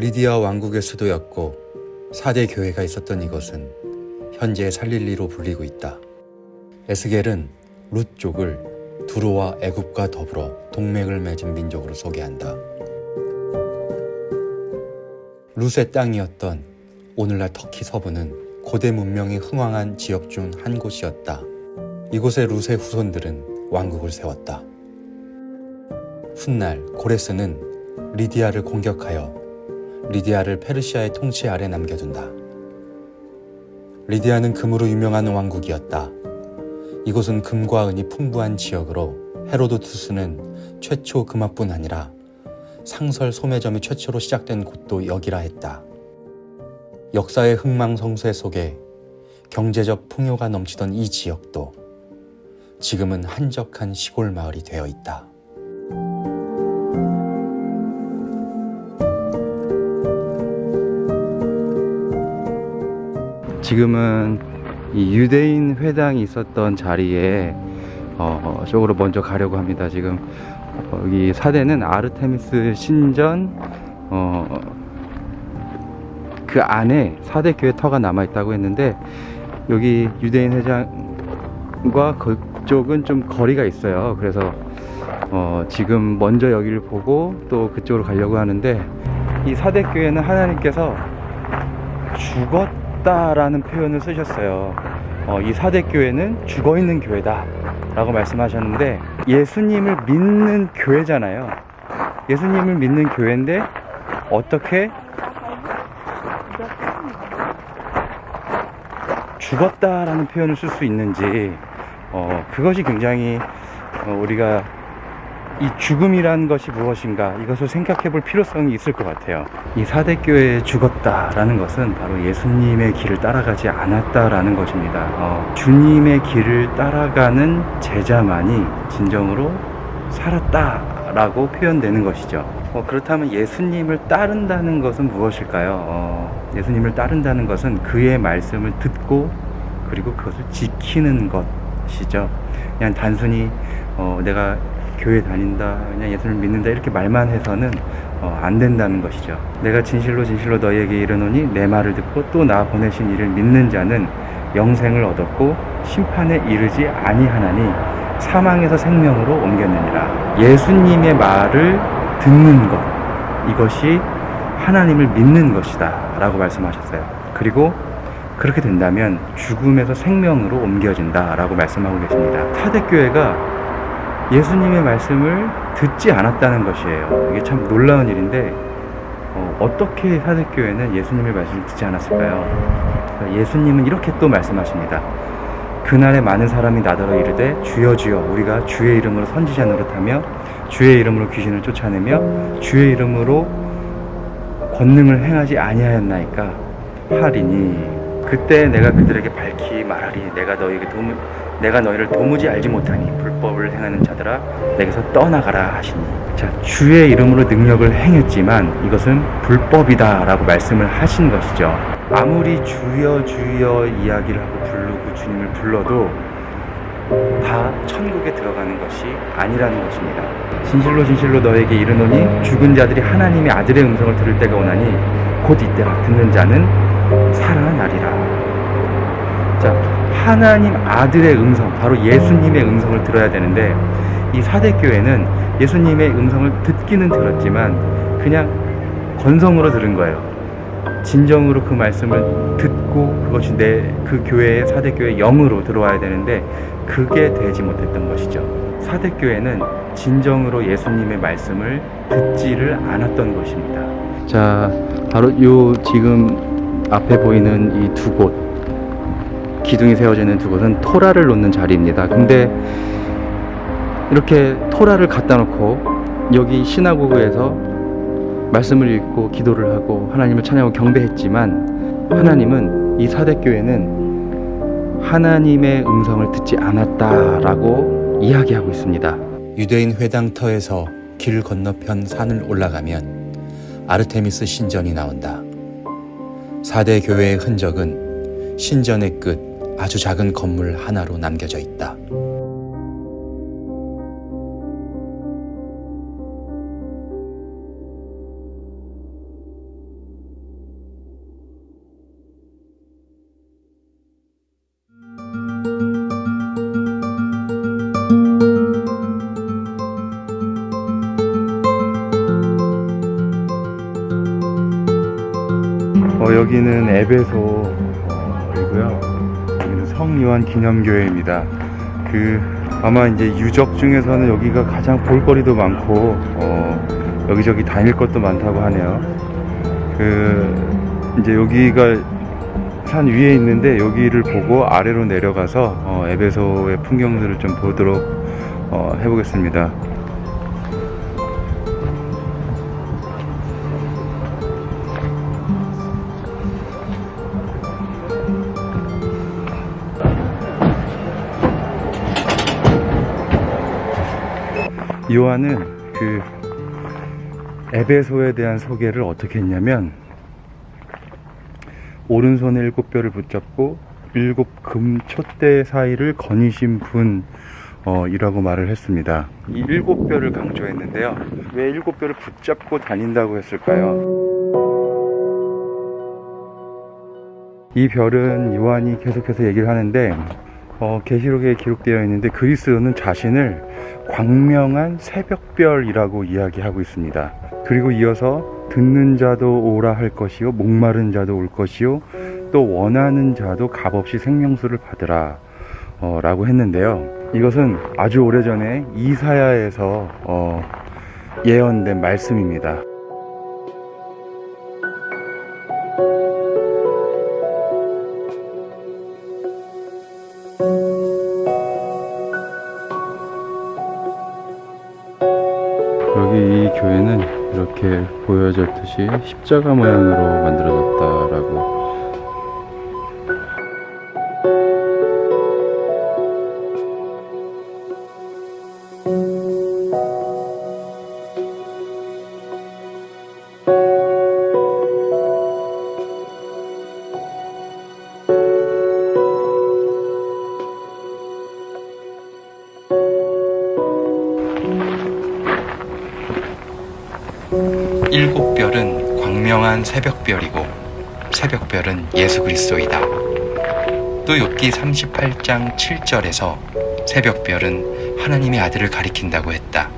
리디아 왕국의 수도였고 4대 교회가 있었던 이곳은 현재 살릴리로 불리고 있다. 에스겔은 룻 쪽을 두로와 애굽과 더불어 동맹을 맺은 민족으로 소개한다. 룻의 땅이었던 오늘날 터키 서부는 고대 문명이 흥왕한 지역 중 한 곳이었다. 이곳에 룻의 후손들은 왕국을 세웠다. 훗날 고레스는 리디아를 공격하여 리디아를 페르시아의 통치 아래 남겨둔다. 리디아는 금으로 유명한 왕국이었다. 이곳은 금과 은이 풍부한 지역으로 헤로도투스는 최초 금화뿐 아니라 상설 소매점이 최초로 시작된 곳도 여기라 했다. 역사의 흥망성쇠 속에 경제적 풍요가 넘치던 이 지역도 지금은 한적한 시골 마을이 되어 있다. 지금은 이 유대인 회당이 있었던 자리에 쪽으로 먼저 가려고 합니다. 지금 여기 사대는 아르테미스 신전 그 안에 4대 교회 터가 남아있다고 했는데 여기 유대인 회장과 그쪽은 좀 거리가 있어요. 그래서 지금 먼저 여기를 보고 또 그쪽으로 가려고 하는데, 이 4대 교회는 하나님께서 죽었다라는 표현을 쓰셨어요. 이 4대 교회는 죽어있는 교회다 라고 말씀하셨는데, 예수님을 믿는 교회잖아요. 예수님을 믿는 교회인데 어떻게 죽었다라는 표현을 쓸 수 있는지, 그것이 굉장히 우리가 이 죽음이란 것이 무엇인가, 이것을 생각해 볼 필요성이 있을 것 같아요. 이 4대 교회에 죽었다라는 것은 바로 예수님의 길을 따라가지 않았다라는 것입니다. 주님의 길을 따라가는 제자만이 진정으로 살았다라고 표현되는 것이죠. 그렇다면 예수님을 따른다는 것은 무엇일까요? 예수님을 따른다는 것은 그의 말씀을 듣고 그리고 그것을 지키는 것이죠. 그냥 단순히 내가 교회 다닌다, 그냥 예수를 믿는다 이렇게 말만 해서는 안 된다는 것이죠. 내가 진실로 진실로 너희에게 이르노니 내 말을 듣고 또 나 보내신 이를 믿는 자는 영생을 얻었고 심판에 이르지 아니하나니 사망에서 생명으로 옮겼느니라. 예수님의 말을 듣는 것, 이것이 하나님을 믿는 것이다 라고 말씀하셨어요. 그리고 그렇게 된다면 죽음에서 생명으로 옮겨진다 라고 말씀하고 계십니다. 4대 교회가 예수님의 말씀을 듣지 않았다는 것이에요. 이게 참 놀라운 일인데, 어떻게 4대 교회는 예수님의 말씀을 듣지 않았을까요? 예수님은 이렇게 또 말씀하십니다. 그날에 많은 사람이 나더러 이르되 주여 주여 우리가 주의 이름으로 선지자 노릇하며 주의 이름으로 귀신을 쫓아내며 주의 이름으로 권능을 행하지 아니하였나이까 하리니, 그때 내가 그들에게 밝히 말하리. 내가 너희를 도무지 알지 못하니 불법을 행하는 자들아 내게서 떠나가라 하시니. 자, 주의 이름으로 능력을 행했지만 이것은 불법이다 라고 말씀을 하신 것이죠. 아무리 주여 주여 이야기를 하고 부르고 주님을 불러도 다 천국에 들어가는 것이 아니라는 것입니다. 진실로 진실로 너에게 이르노니 죽은 자들이 하나님의 아들의 음성을 들을 때가 오나니 곧 이때라. 듣는 자는 살아나리라. 자, 하나님 아들의 음성, 바로 예수님의 음성을 들어야 되는데, 이 4대 교회는 예수님의 음성을 듣기는 들었지만 그냥 건성으로 들은 거예요. 진정으로 그 말씀을 듣고 그것이 그 교회의 4대 교회의 영으로 들어와야 되는데 그게 되지 못했던 것이죠. 4대 교회는 진정으로 예수님의 말씀을 듣지를 않았던 것입니다. 자, 바로 요 지금 앞에 보이는 이 두 곳, 기둥이 세워져 있는 두 곳은 토라를 놓는 자리입니다. 근데 이렇게 토라를 갖다 놓고 여기 시나고그에서 말씀을 읽고 기도를 하고 하나님을 찬양하고 경배했지만, 하나님은 이 4대 교회는 하나님의 음성을 듣지 않았다라고 이야기하고 있습니다. 유대인 회당터에서 길 건너편 산을 올라가면 아르테미스 신전이 나온다. 4대 교회의 흔적은 신전의 끝 아주 작은 건물 하나로 남겨져 있다. 여기는 에베소이고요. 여기는 성요한 기념교회입니다. 아마 이제 유적 중에서는 여기가 가장 볼거리도 많고 여기저기 다닐 것도 많다고 하네요. 이제 여기가 산 위에 있는데 여기를 보고 아래로 내려가서 에베소의 풍경들을 좀 보도록 해보겠습니다. 요한은 에베소에 대한 소개를 어떻게 했냐면, 오른손에 7뼈를 붙잡고 7금 촛대 사이를 거니신 분 이라고 말을 했습니다. 이 7뼈를 강조했는데요. 왜 7뼈를 붙잡고 다닌다고 했을까요? 이 별은 요한이 계속해서 얘기를 하는데, 계시록에 기록되어 있는데 그리스도는 자신을 광명한 새벽별이라고 이야기하고 있습니다. 그리고 이어서 듣는 자도 오라 할 것이요, 목마른 자도 올 것이요, 또 원하는 자도 값없이 생명수를 받으라 라고 했는데요. 이것은 아주 오래전에 이사야에서 예언된 말씀입니다. 여기 이 교회는 이렇게 보여졌듯이 십자가 모양으로 만들어졌다라고. 일곱 별은 광명한 새벽별이고 새벽별은 예수 그리스도이다. 또 욥기 38장 7절에서 새벽별은 하나님의 아들을 가리킨다고 했다.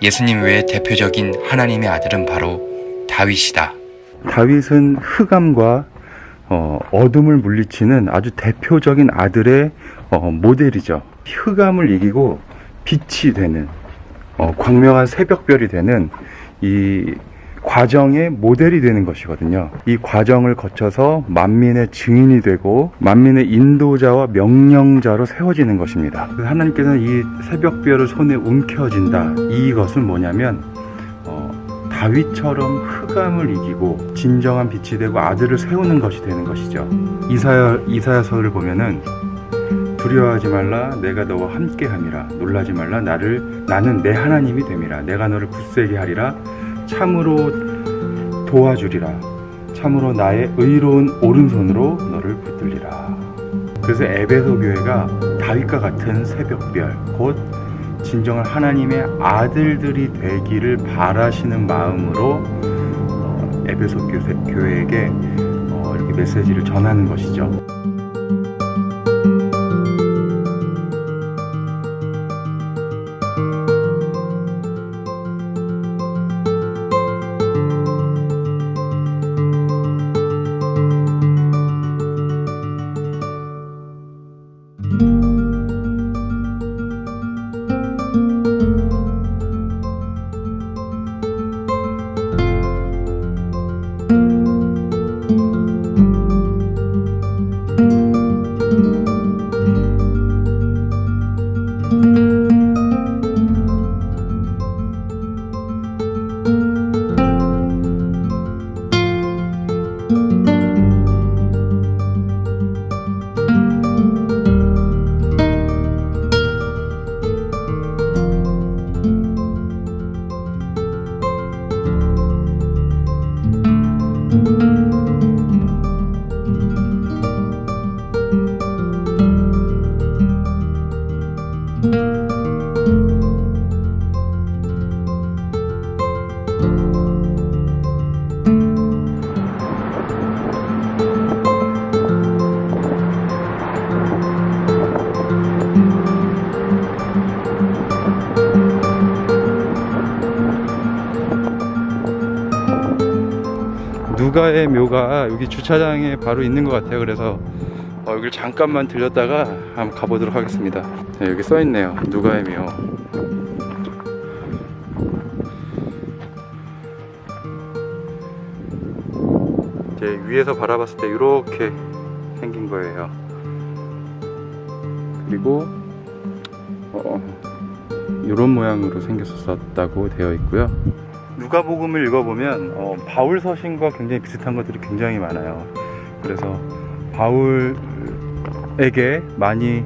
예수님 외에 대표적인 하나님의 아들은 바로 다윗이다. 다윗은 흑암과 어둠을 물리치는 아주 대표적인 아들의 모델이죠. 흑암을 이기고 빛이 되는 광명한 새벽별이 되는 이 과정의 모델이 되는 것이거든요. 이 과정을 거쳐서 만민의 증인이 되고 만민의 인도자와 명령자로 세워지는 것입니다. 하나님께서는 이 새벽별을 손에 움켜쥔다. 이것은 뭐냐면 다윗처럼 흑암을 이기고 진정한 빛이 되고 아들을 세우는 것이 되는 것이죠. 이사야서를 보면은 두려워하지 말라, 내가 너와 함께함이라. 놀라지 말라, 나는 내 하나님이 됨이라. 내가 너를 굳세게 하리라. 참으로 도와주리라. 참으로 나의 의로운 오른손으로 너를 붙들리라. 그래서 에베소 교회가 다윗과 같은 새벽별, 곧 진정한 하나님의 아들들이 되기를 바라시는 마음으로 에베소 교회에게 이렇게 메시지를 전하는 것이죠. 누가의 묘가 여기 주차장에 바로 있는 것 같아요. 그래서 여기를 잠깐만 들렸다가 한번 가보도록 하겠습니다. 네, 여기 써있네요. 누가의 묘. 이제 위에서 바라봤을 때 이렇게 생긴 거예요. 그리고 이런 모양으로 생겼었다고 되어 있고요. 누가복음을 읽어보면 바울 서신과 굉장히 비슷한 것들이 굉장히 많아요. 그래서 바울에게 많이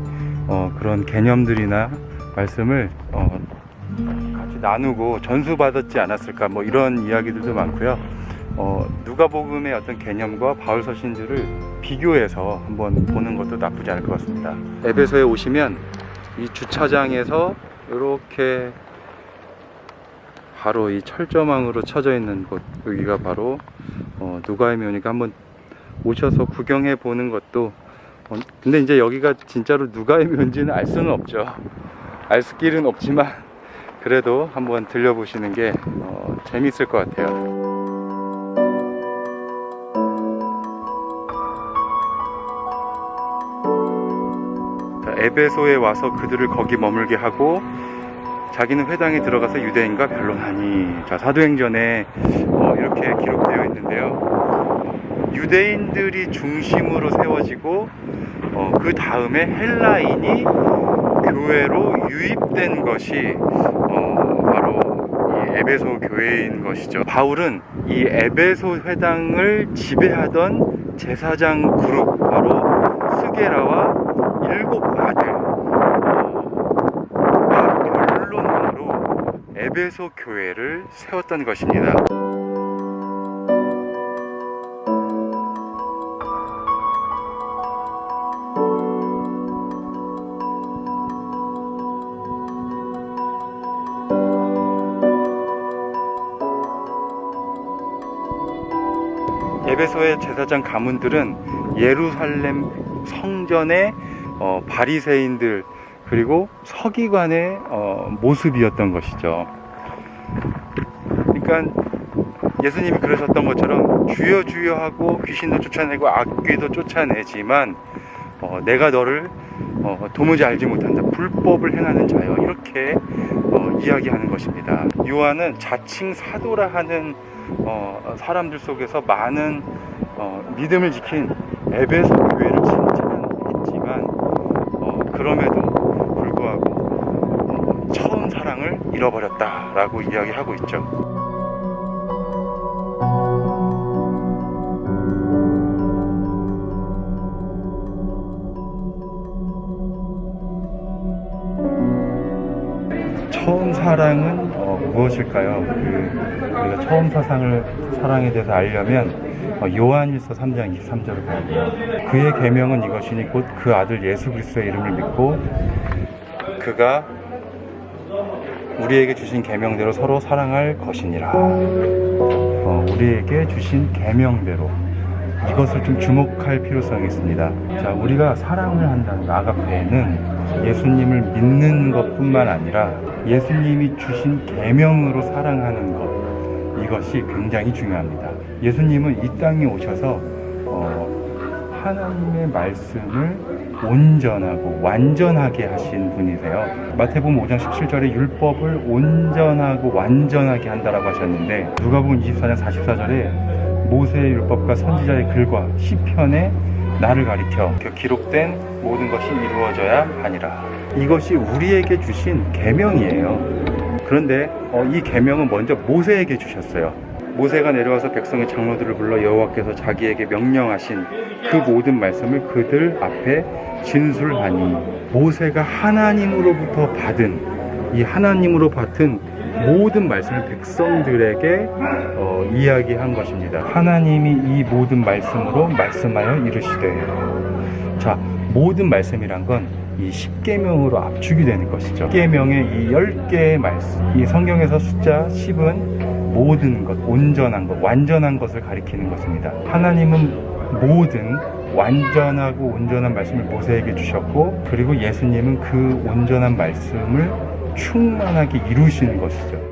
그런 개념들이나 말씀을 같이 나누고 전수받았지 않았을까, 뭐 이런 이야기들도 많고요. 누가복음의 어떤 개념과 바울 서신들을 비교해서 한번 보는 것도 나쁘지 않을 것 같습니다. 에베소에 오시면 이 주차장에서 이렇게 바로 이 철조망으로 쳐져 있는 곳, 여기가 바로 누가의 묘니까 한번 오셔서 구경해 보는 것도, 근데 이제 여기가 진짜로 누가의 묘인지는 알 수는 없죠. 알 수 길은 없지만 그래도 한번 들려보시는 게 재밌을 것 같아요. 에베소에 와서 그들을 거기 머물게 하고 자기는 회당에 들어가서 유대인과 변론하니. 자, 사도행전에 이렇게 기록되어 있는데요. 유대인들이 중심으로 세워지고 그 다음에 헬라인이 교회로 유입된 것이 바로 이 에베소 교회인 것이죠. 바울은 이 에베소 회당을 지배하던 제사장 그룹, 바로 스게라와 7 아들과 결론으로 에베소 교회를 세웠던 것입니다. 에베소의 제사장 가문들은 예루살렘 성전의 바리새인들 그리고 서기관의 모습이었던 것이죠. 그러니까 예수님이 그러셨던 것처럼 주여 주여 하고 귀신도 쫓아내고 악귀도 쫓아내지만 내가 너를 도무지 알지 못한다, 불법을 행하는 자여, 이렇게 이야기하는 것입니다. 요한은 자칭 사도라 하는 사람들 속에서 많은 믿음을 지킨 에베소 교회를 칭찬했지만 그럼에도 불구하고 처음 사랑을 잃어버렸다라고 이야기하고 있죠. 처음 사랑은 무엇일까요? 우리가 처음 사랑에 대해서 알려면 요한일서 3장 23절을 봐야 돼요. 그의 계명은 이것이니 곧 그 아들 예수 그리스도의 이름을 믿고 그가 우리에게 주신 계명대로 서로 사랑할 것이니라. 우리에게 주신 계명대로, 이것을 좀 주목할 필요성이 있습니다. 자, 우리가 사랑을 한다는 아가페는 예수님을 믿는 것뿐만 아니라 예수님이 주신 계명으로 사랑하는 것, 이것이 굉장히 중요합니다. 예수님은 이 땅에 오셔서 하나님의 말씀을 온전하고 완전하게 하신 분이세요. 마태복음 5장 17절에 율법을 온전하고 완전하게 한다라고 하셨는데, 누가복음 24장 44절에 모세의 율법과 선지자의 글과 시편에 나를 가리켜 기록된 모든 것이 이루어져야 하니라. 이것이 우리에게 주신 계명이에요. 그런데 이 계명은 먼저 모세에게 주셨어요. 모세가 내려와서 백성의 장로들을 불러 여호와께서 자기에게 명령하신 그 모든 말씀을 그들 앞에 진술하니, 모세가 하나님으로부터 받은 이 하나님으로 받은 모든 말씀을 백성들에게 이야기한 것입니다. 하나님이 이 모든 말씀으로 말씀하여 이르시되. 자, 모든 말씀이란 건 이 10계명으로 압축이 되는 것이죠. 10계명의 이 10개의 말씀, 이 성경에서 숫자 10은 모든 것, 온전한 것, 완전한 것을 가리키는 것입니다. 하나님은 모든 완전하고 온전한 말씀을 모세에게 주셨고, 그리고 예수님은 그 온전한 말씀을 충만하게 이루시는 것이죠.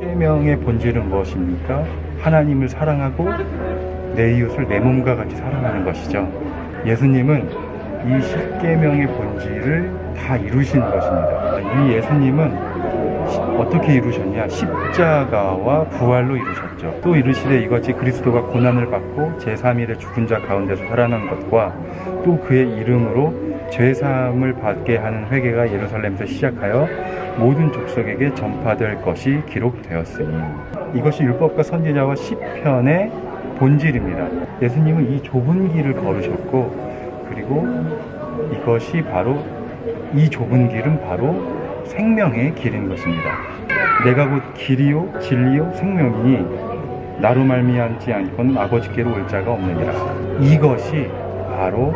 십계명의 본질은 무엇입니까? 하나님을 사랑하고 내 이웃을 내 몸과 같이 사랑하는 것이죠. 예수님은 이 십계명의 본질을 다 이루신 것입니다. 이 예수님은 어떻게 이루셨냐? 십자가와 부활로 이루셨죠. 또 이르시되 이같이 그리스도가 고난을 받고 제3일에 죽은 자 가운데서 살아난 것과 또 그의 이름으로 죄사함을 받게 하는 회개가 예루살렘에서 시작하여 모든 족속에게 전파될 것이 기록되었으니, 이것이 율법과 선지자와 시편의 본질입니다. 예수님은 이 좁은 길을 걸으셨고, 그리고 이것이 바로, 이 좁은 길은 바로 생명의 길인 것입니다. 내가 곧 길이요 진리요 생명이니 나로 말미암지 않고는 아버지께로 올 자가 없느니라. 이것이 바로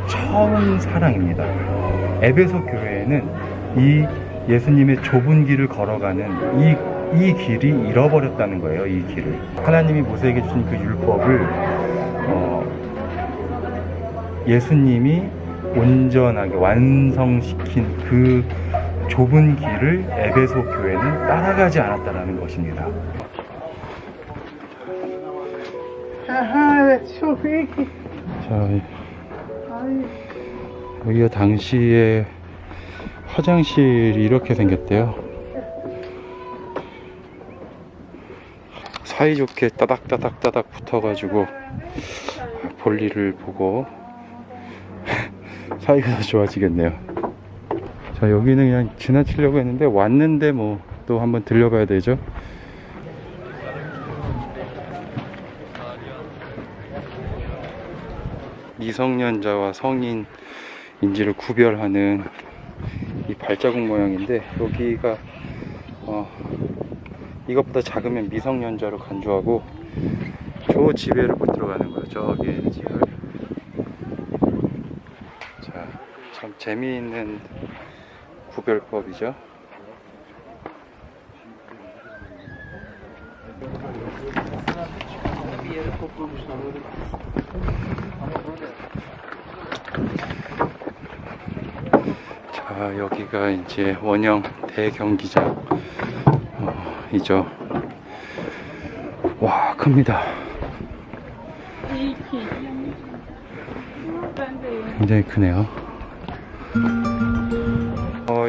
처음 사랑입니다. 에베소 교회에는 이 예수님의 좁은 길을 걸어가는 이 길이 잃어버렸다는 거예요. 이 길을 하나님이 모세에게 주신 그 율법을 예수님이 온전하게 완성시킨 그 좁은 길을 에베소 교회는 따라가지 않았다는 것입니다. 자, 여기가 당시에 화장실이 이렇게 생겼대요. 사이좋게 따닥따닥 붙어가지고 볼일을 보고 사이가 더 좋아지겠네요. 자, 여기는 그냥 지나치려고 했는데 왔는데 뭐 또 한번 들려봐야 되죠. 미성년자와 성인인지를 구별하는 이 발자국 모양인데, 여기가 이것보다 작으면 미성년자로 간주하고 저 집에를 못 들어가는 거예요. 저기에 있는 집을. 자, 참 재미있는 구별법이죠. 자, 여기가 이제 원형 대경기장이죠. 와, 큽니다. 굉장히 크네요.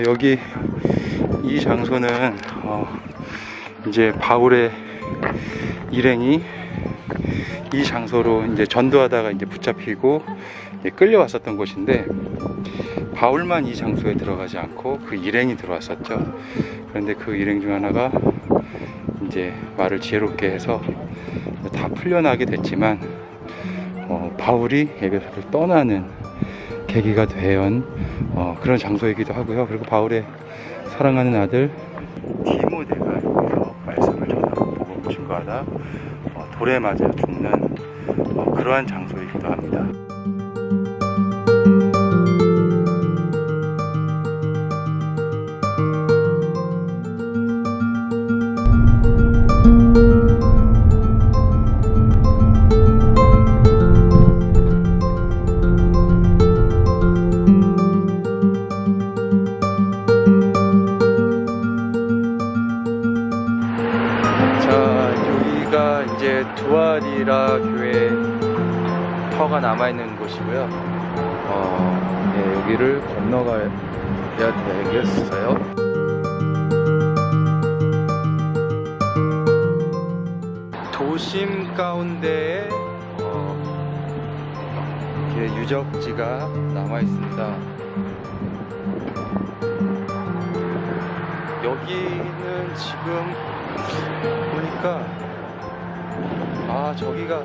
여기 이 장소는 이제 바울의 일행이 이 장소로 이제 전도하다가 이제 붙잡히고 이제 끌려왔었던 곳인데, 바울만 이 장소에 들어가지 않고 그 일행이 들어왔었죠. 그런데 그 일행 중 하나가 이제 말을 지혜롭게 해서 다 풀려나게 됐지만, 바울이 에베소를 떠나는 계기가 된 그런 장소이기도 하고요. 그리고 바울의 사랑하는 아들 디모데가 여기서 말씀을 전하고 복음을 증거하다 돌에 맞아 죽는 그러한 장소이기도 합니다. 이제 두아리라 교회 터가 남아있는 곳이고요. 네, 여기를 건너가야 되겠어요. 도심 가운데에 이렇게 유적지가 남아있습니다. 여기는 지금 보니까 저기가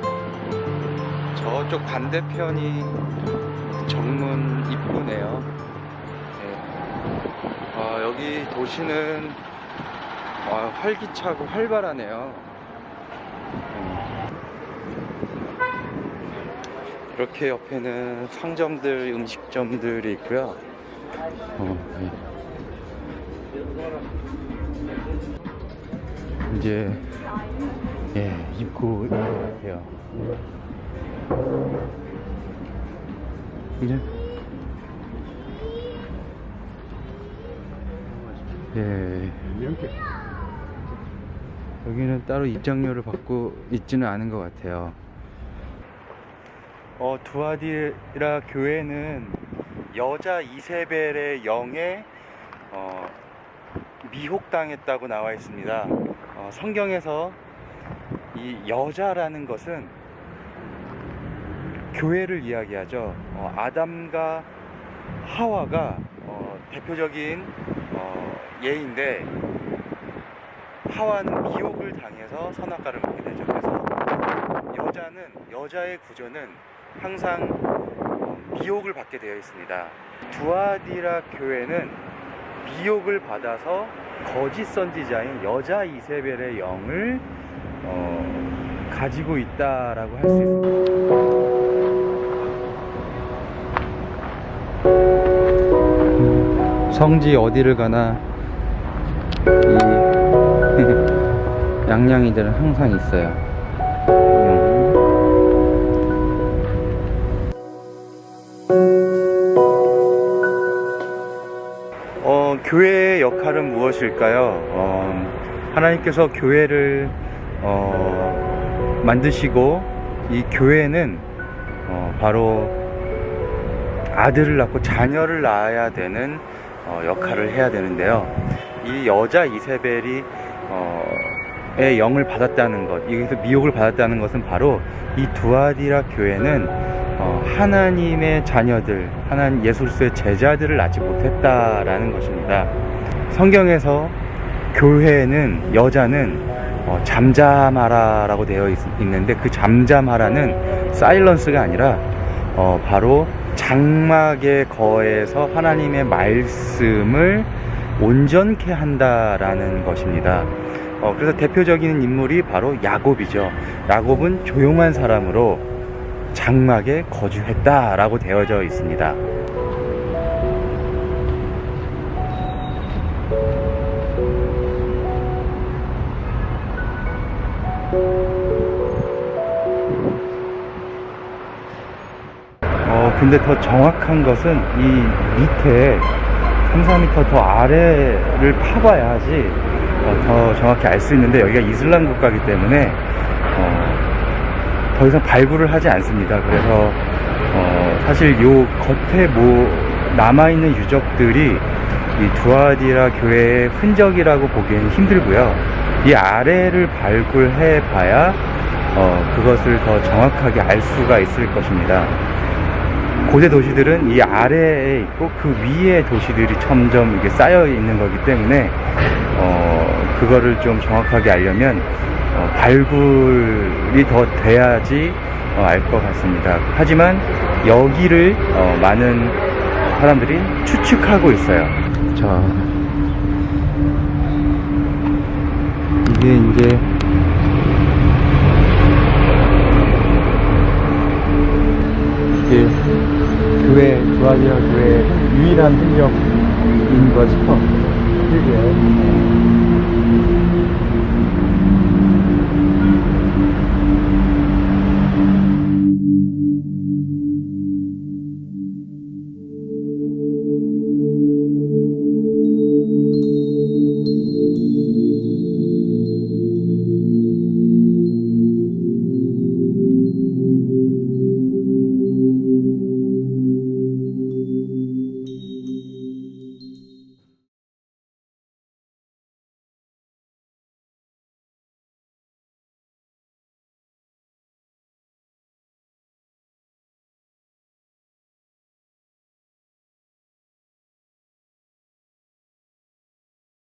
저쪽 반대편이 정문 입구네요. 네. 여기 도시는 활기차고 활발하네요. 이렇게 옆에는 상점들, 음식점들이 있고요. 네. 이제 입구인 것 같아요. 이제 여기는 따로 입장료를 받고 있지는 않은 것 같아요. 두아디라 교회는 여자 이세벨의 영에 미혹당했다고 나와 있습니다. 성경에서 이 여자라는 것은 교회를 이야기하죠. 아담과 하와가 대표적인 예인데, 하와는 미혹을 당해서 선악과를 먹게 되죠. 그래서 여자의 구조는 항상 미혹을 받게 되어 있습니다. 두아디라 교회는 미혹을 받아서 거짓 선지자인 여자 이세벨의 영을 가지고 있다라고 할 수 있습니다. 성지 어디를 가나 이 양양이들은 항상 있어요. 교회의 역할은 무엇일까요? 하나님께서 교회를 만드시고, 이 교회는 바로 아들을 낳고 자녀를 낳아야 되는 역할을 해야 되는데요. 이 여자 이세벨이 의 영을 받았다는 것, 여기서 미혹을 받았다는 것은 바로 이 두아디라 교회는 하나님의 자녀들, 하나님 예수 그리스도의 제자들을 낳지 못했다라는 것입니다. 성경에서 교회는, 여자는 잠잠하라라고 되어 있는데, 그 잠잠하라는 사일런스가 아니라 바로 장막에 거해서 하나님의 말씀을 온전케 한다라는 것입니다. 그래서 대표적인 인물이 바로 야곱이죠. 야곱은 조용한 사람으로 장막에 거주했다라고 되어져 있습니다. 근데 더 정확한 것은 이 밑에 3-4m 더 아래를 파봐야지 더 정확히 알 수 있는데, 여기가 이슬람 국가이기 때문에 더 이상 발굴을 하지 않습니다. 그래서 사실 요 겉에 남아있는 유적들이 이 두아디라 교회의 흔적이라고 보기에는 힘들고요. 이 아래를 발굴해 봐야 그것을 더 정확하게 알 수가 있을 것입니다. 고대 도시들은 이 아래에 있고 그 위에 도시들이 점점 이게 쌓여 있는 거기 때문에 그거를 좀 정확하게 알려면 발굴이 더 돼야지 알 것 같습니다. 하지만 여기를 많은 사람들이 추측하고 있어요. 자, 이게 이제 교회, 두아디라 교회의 유일한 흔적인 거죠. 그게